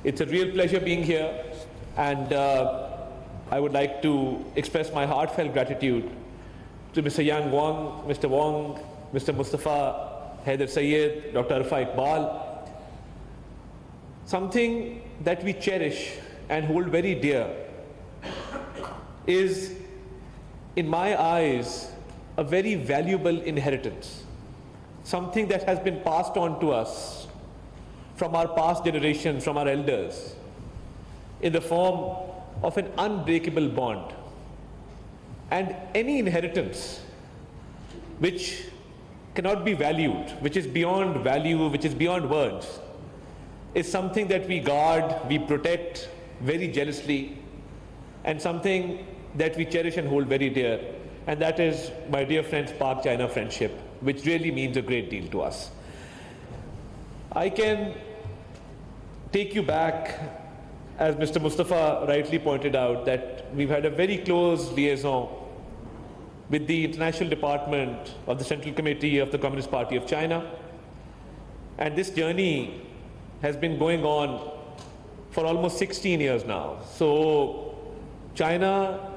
It's a real pleasure being here, and I would like to express my heartfelt gratitude to Mr. Yang Wang, Mr. Wong, Mr. Mustafa, Haider Syed, Dr. Arfa Iqbal. Something that we cherish and hold very dear is, in my eyes, a very valuable inheritance, something that has been passed on to us from our past generations, from our elders, in the form of an unbreakable bond. And any inheritance which cannot be valued, which is beyond value, which is beyond words, is something that we guard, we protect very jealously, and something that we cherish and hold very dear. And that is my dear friends' Pak-China friendship, which really means a great deal to us. I can take you back, as Mr. Mustafa rightly pointed out, that we've had a very close liaison with the International Department of the Central Committee of the Communist Party of China. And this journey has been going on for almost 16 years now. So China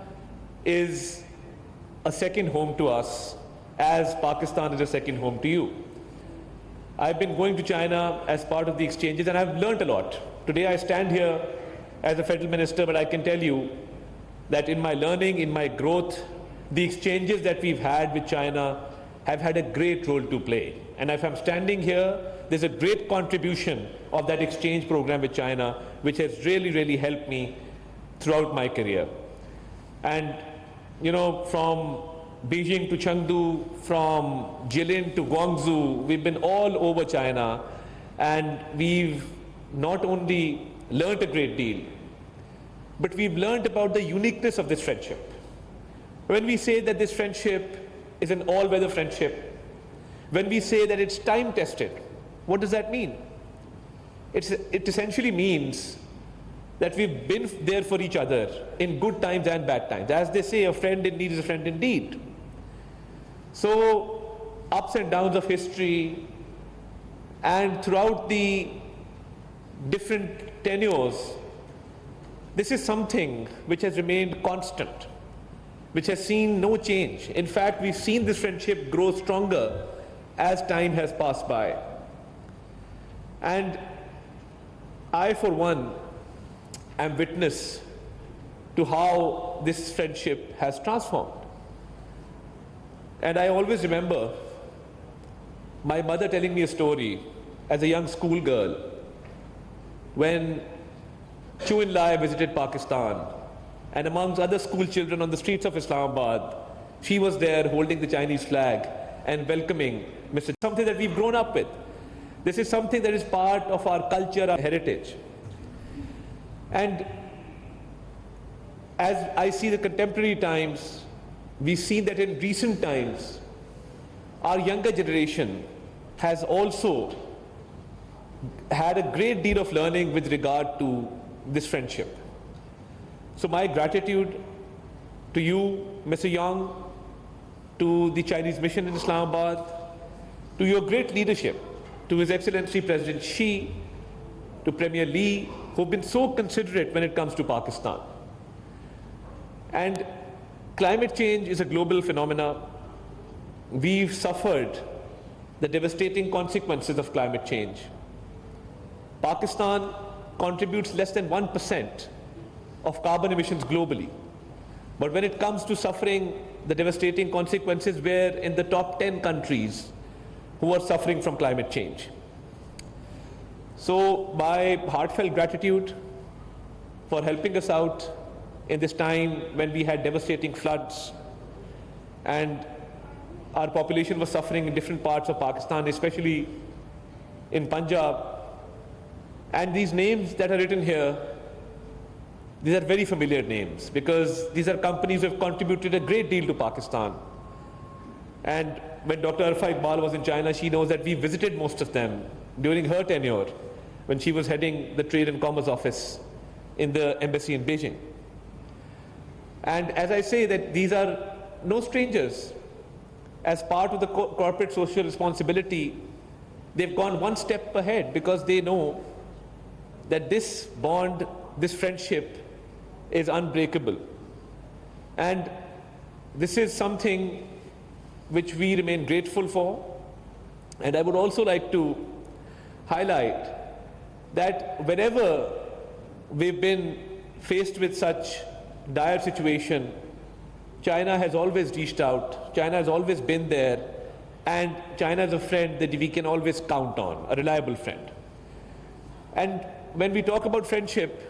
is a second home to us, as Pakistan is a second home to you. I've been going to China as part of the exchanges, and I've learned a lot. Today I stand here as a federal minister, but I can tell you that in my learning, in my growth, the exchanges that we've had with China have had a great role to play. And if I'm standing here, there's a great contribution of that exchange program with China, which has really, really helped me throughout my career. And, you know, from Beijing to Chengdu, from Jilin to Guangzhou, we've been all over China, and we've not only learned a great deal, but we've learned about the uniqueness of this friendship. When we say that this friendship is an all-weather friendship, when we say that it's time-tested, what does that mean? It essentially means that we've been there for each other in good times and bad times. As they say, a friend in need is a friend indeed. So, ups and downs of history, and throughout the different tenures, this is something which has remained constant, which has seen no change. In fact, we've seen this friendship grow stronger as time has passed by. And I, for one, am witness to how this friendship has transformed. And I always remember my mother telling me a story as a young schoolgirl when Chu En-lai visited Pakistan, and amongst other school children on the streets of Islamabad, she was there holding the Chinese flag and welcoming Mr. Something that we've grown up with. This is something that is part of our culture, our heritage. And as I see the contemporary times, we see that in recent times, our younger generation has also had a great deal of learning with regard to this friendship. So my gratitude to you, Mr. Yang, to the Chinese mission in Islamabad, to your great leadership, to His Excellency President Xi, to Premier Lee, who've been so considerate when it comes to Pakistan. And climate change is a global phenomenon. We've suffered the devastating consequences of climate change. Pakistan contributes less than 1% of carbon emissions globally. But when it comes to suffering the devastating consequences, we're in the top 10 countries who are suffering from climate change. So my heartfelt gratitude for helping us out in this time when we had devastating floods and our population was suffering in different parts of Pakistan, especially in Punjab. And these names that are written here, these are very familiar names because these are companies who have contributed a great deal to Pakistan. And when Dr. Arfa Iqbal was in China, she knows that we visited most of them during her tenure when she was heading the Trade and Commerce Office in the embassy in Beijing. And as I say that these are no strangers. As part of the corporate social responsibility, they've gone one step ahead because they know that this bond, this friendship is unbreakable. And this is something which we remain grateful for. And I would also like to highlight that whenever we've been faced with such dire situation, China has always reached out, China has always been there, and China is a friend that we can always count on, a reliable friend. And when we talk about friendship,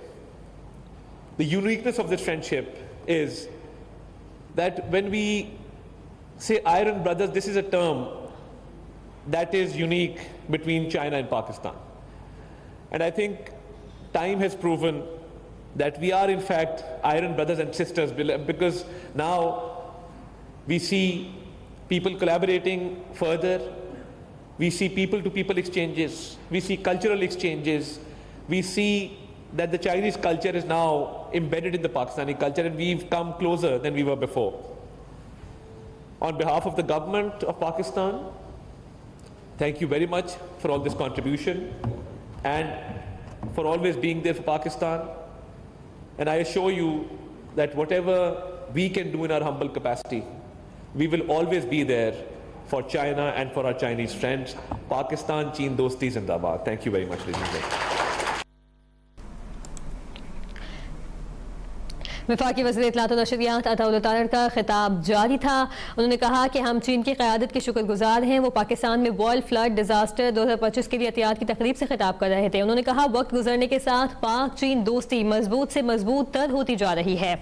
the uniqueness of this friendship is that when we say iron brothers, this is a term that is unique between China and Pakistan. And I think time has proven that we are in fact iron brothers and sisters, because now we see people collaborating further, we see people-to-people exchanges, we see cultural exchanges, we see that the Chinese culture is now embedded in the Pakistani culture, and we've come closer than we were before. On behalf of the government of Pakistan, thank you very much for all this contribution and for always being there for Pakistan. And I assure you that whatever we can do in our humble capacity, we will always be there for China and for our Chinese friends. Pakistan, Cheen Dosti Zindabad. Thank you very much, ladies and gentlemen. वफाकी वज़ीर इत्तलात व नशरियात अता तारर का खिताब जारी था। उन्होंने कहा कि हम चीन की क़यादत के शुक्रगुजार हैं। वो पाकिस्तान में वर्ल्ड फ्लड डिज़ास्टर 2025 के लिए एहतियात की तकरीब से खिताब कर रहे थे। उन्होंने कहा वक्त गुजरने के साथ पाक चीन दोस्ती मजबूत से मजबूत तर होती जा रही है।